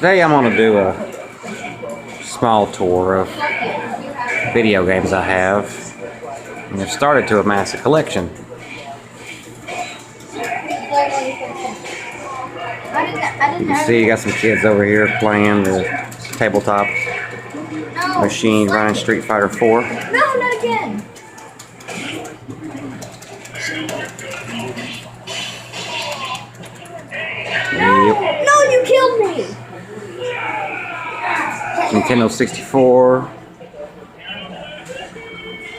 Today I'm going to do a small tour of video games I have, and I've started to amass a collection. You can see you got some kids over here playing the tabletop machine running Street Fighter 4. No, not again. Yep. No, you killed me. Nintendo 64,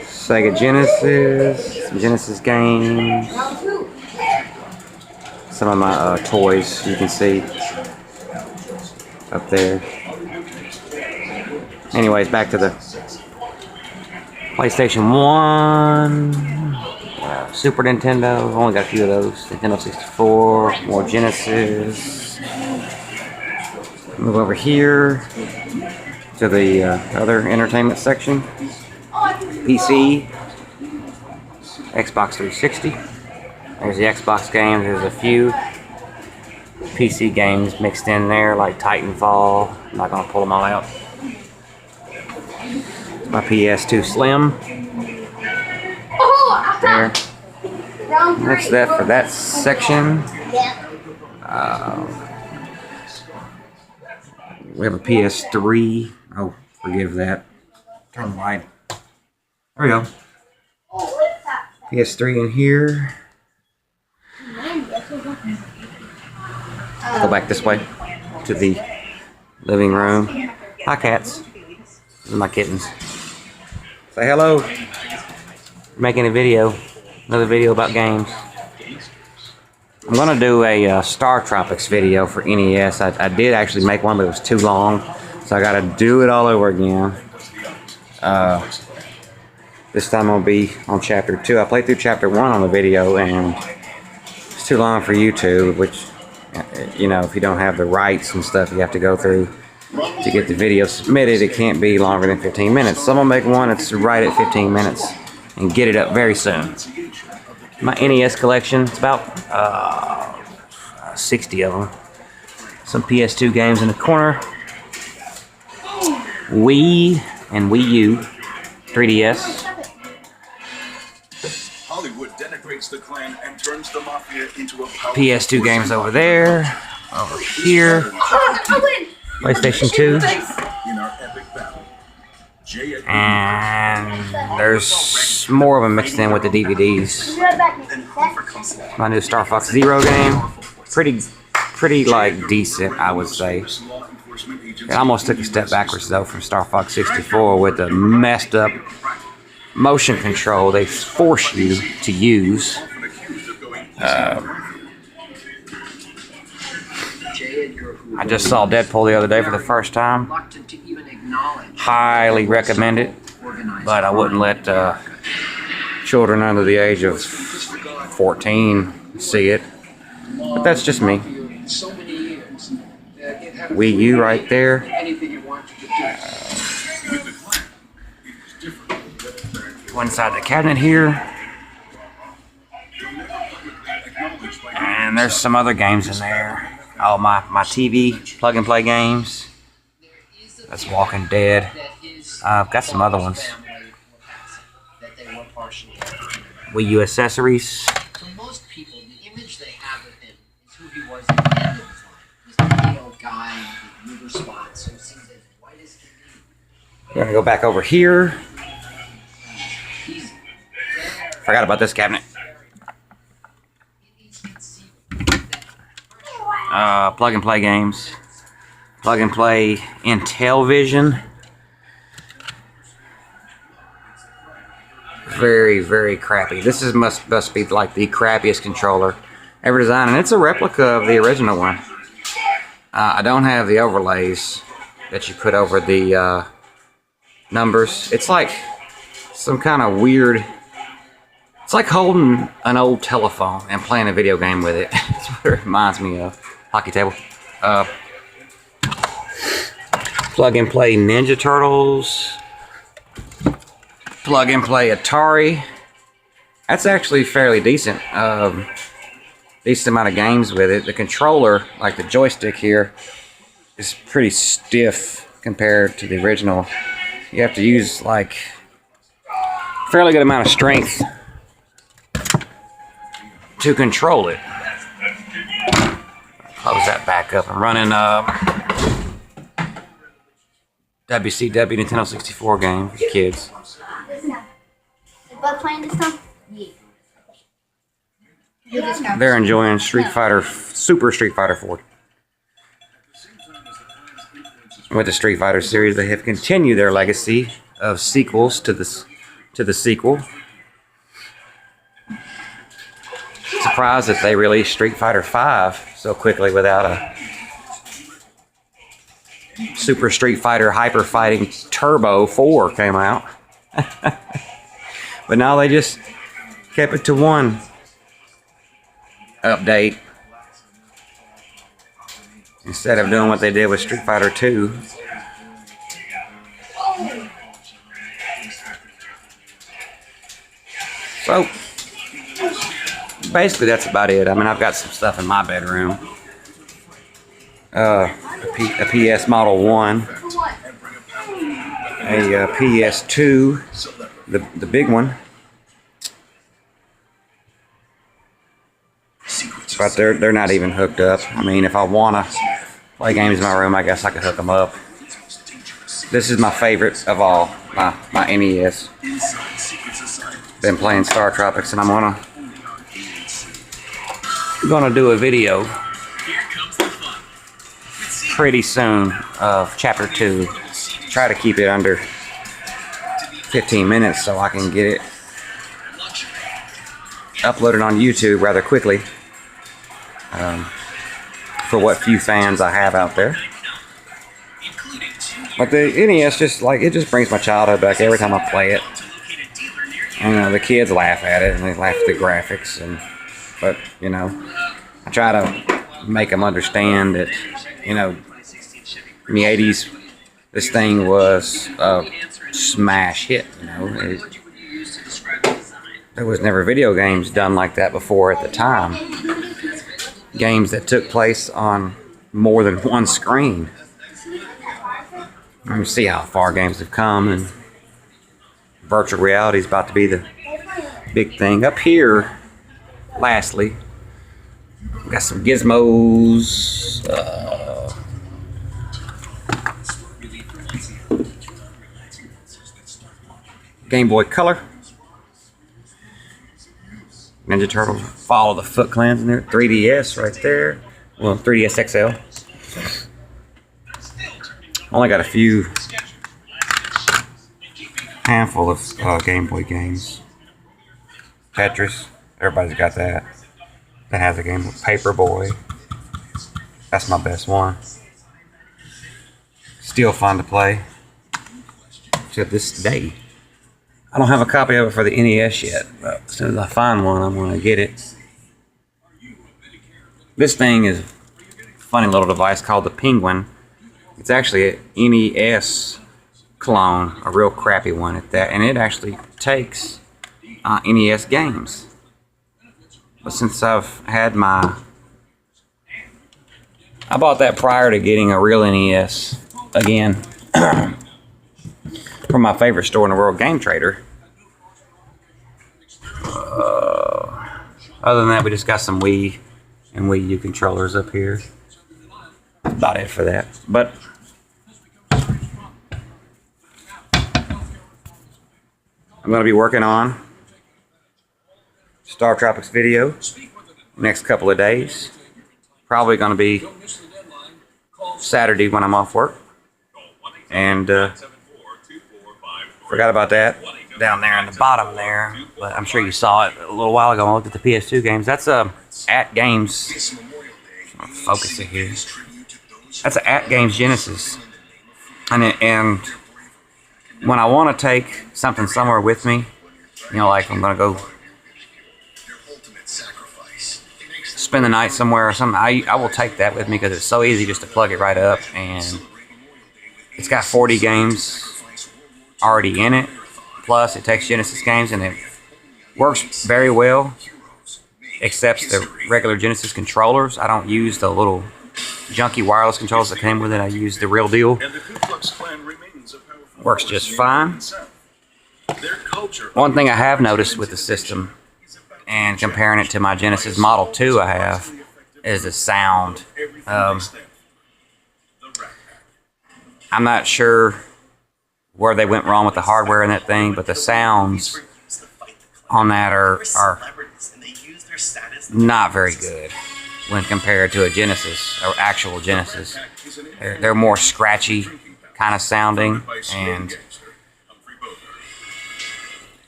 Sega Genesis, some Genesis games, some of my toys you can see up there. Anyways, back to the PlayStation 1, Super Nintendo, I've only got a few of those, Nintendo 64, more Genesis. Move over here to the other entertainment section. PC, Xbox 360. There's the Xbox games. There's a few PC games mixed in there, like Titanfall. I'm not gonna pull them all out. My PS2 Slim. There. That's that for that section. We have a PS3. Oh, forgive that. Turn the light. There we go. PS3 in here. Go back this way to the living room. Hi, cats. These are my kittens. Say hello. Making a video. Another video about games. I'm going to do a Star Tropics video for NES. I did actually make one, but it was too long. So I got to do it all over again. This time I'll be on Chapter 2. I played through Chapter 1 on the video, and it's too long for YouTube, which, you know, if you don't have the rights and stuff you have to go through to get the video submitted, it can't be longer than 15 minutes. So I'm going to make one that's right at 15 minutes and get it up very soon. My NES collection, it's about 60 of them. Some PS2 games in the corner. Wii and Wii U, 3DS. Hollywood denigrates the clan and turns the mafia into a PS2 games over there. Over here. PlayStation 2. in our epic battle. And there's more of them mixed in with the DVDs. My new Star Fox Zero game. Pretty like decent, I would say. It almost took a step backwards though from Star Fox 64 with the messed up motion control they force you to use. I just saw Deadpool the other day for the first time. Highly recommend it, but I wouldn't let children under the age of 14 see it. But that's just me. Wii U right there. Go inside the cabinet here. And there's some other games in there. Oh, my TV plug-and-play games. That's Walking Dead. I've got some other ones. Wii U accessories. So most people, the image they have of him is who he was at the end of his life. He's the pale guy with liver spots who seems as white as can be. We're gonna go back over here. Forgot about this cabinet. Plug and play games. Plug and play Intellivision. Very crappy. This is must be like the crappiest controller ever designed, and it's a replica of the original one. I don't have the overlays that you put over the numbers. It's like some kind of weird. It's like holding an old telephone and playing a video game with it. That's what it reminds me of. Hockey table. Plug and play Ninja Turtles. Plug and play Atari. That's actually fairly decent. Decent amount of games with it. The controller, like the joystick here, is pretty stiff compared to the original. You have to use like a fairly good amount of strength to control it. Close that back up. I'm running WCW Nintendo 64 game for kids. Is Bud playing this time? Yeah. You just have They're enjoying Super Street Fighter 4. With the Street Fighter series, they have continued their legacy of sequels to the sequel. Surprised that they released Street Fighter 5 so quickly without a Super Street Fighter Hyper Fighting Turbo 4 came out. But now they just kept it to one update instead of doing what they did with Street Fighter 2. So basically that's about it. I mean, I've got some stuff in my bedroom. A PS Model 1, a PS2, the big one. But they're not even hooked up. I mean, if I want to play games in my room, I guess I could hook them up. This is my favorite of all, my NES. Been playing Star Tropics, and I'm gonna do a video pretty soon of Chapter 2. Try to keep it under 15 minutes so I can get it uploaded on YouTube rather quickly. For what few fans I have out there. But the NES just brings my childhood back every time I play it. And the kids laugh at it and they laugh at the graphics, but you know, I try to make them understand that, you know, in the 80s this thing was a smash hit, you know. There was never video games done like that before at the time. Games that took place on more than one screen. You see how far games have come, and virtual reality is about to be the big thing. Up here, lastly, we got some gizmos. Game Boy Color. Ninja Turtles, Follow the Foot Clans in there. 3DS right there. Well, 3DS XL. Only got a few handful of Game Boy games. Tetris, everybody's got that. That has a game. Paperboy, that's my best one. Still fun to play to this day. I don't have a copy of it for the NES yet, but as soon as I find one, I'm going to get it. This thing is a funny little device called the Penguin. It's actually an NES clone, a real crappy one at that, and it actually takes NES games. But since I've had I bought that prior to getting a real NES again. From my favorite store in the world, Game Trader. Other than that, we just got some Wii and Wii U controllers up here. That's about it for that. But I'm going to be working on Star Tropics video next couple of days. Probably going to be Saturday when I'm off work. And forgot about that down there in the bottom there, but I'm sure you saw it a little while ago when I looked at the PS2 games. That's At Games. I'll focus it here. That's an At Games Genesis. And when I want to take something somewhere with me, you know, like I'm going to go spend the night somewhere or something, I will take that with me because it's so easy just to plug it right up, and it's got 40 games already in it. Plus, it takes Genesis games, and it works very well, except the regular Genesis controllers. I don't use the little junky wireless controls that came with it. I used the real deal. And the Ku Klux Klan remains a powerful Works force just in the fine. American South. Their culture One thing I have noticed with the system, and comparing it to my Genesis Model 2 I have, is the sound. I'm not sure where they went wrong with the hardware in that thing, but the sounds on that are not very good when compared to a Genesis, or actual Genesis. They're more scratchy kind of sounding, and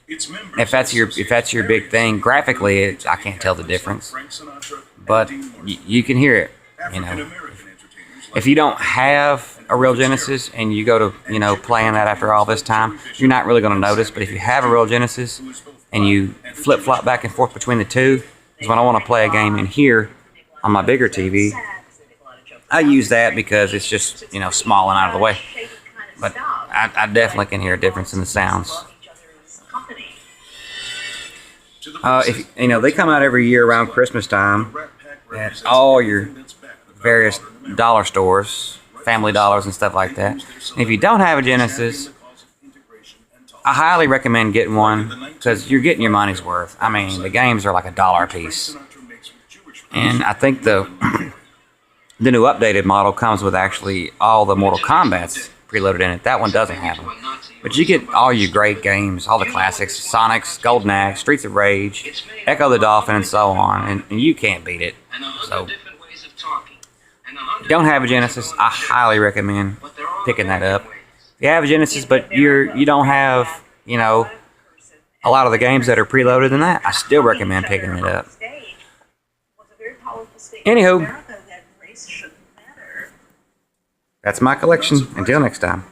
if that's your big thing, graphically, I can't tell the difference, but you can hear it. You know, if you don't have a real Genesis and you go to playing that after all this time, you're not really going to notice. But if you have a real Genesis and you flip flop back and forth between the two, is when I want to play a game in here on my bigger TV. I use that because it's just small and out of the way. But I definitely can hear a difference in the sounds. If they come out every year around Christmas time at all your various dollar stores, Family Dollars and stuff like that. And if you don't have a Genesis, I highly recommend getting one because you're getting your money's worth. I mean, the games are like $1 a piece, and I think the new updated model comes with actually all the Mortal Kombat's preloaded in it. That one doesn't have them. But you get all your great games, all the classics, Sonics, Golden Axe, Streets of Rage, Echo the Dolphin, and so on, and you can't beat it. So, if you don't have a Genesis, I highly recommend picking that up. If you have a Genesis, but you don't have, a lot of the games that are preloaded in that, I still recommend picking it up. Anywho, that's my collection. Until next time.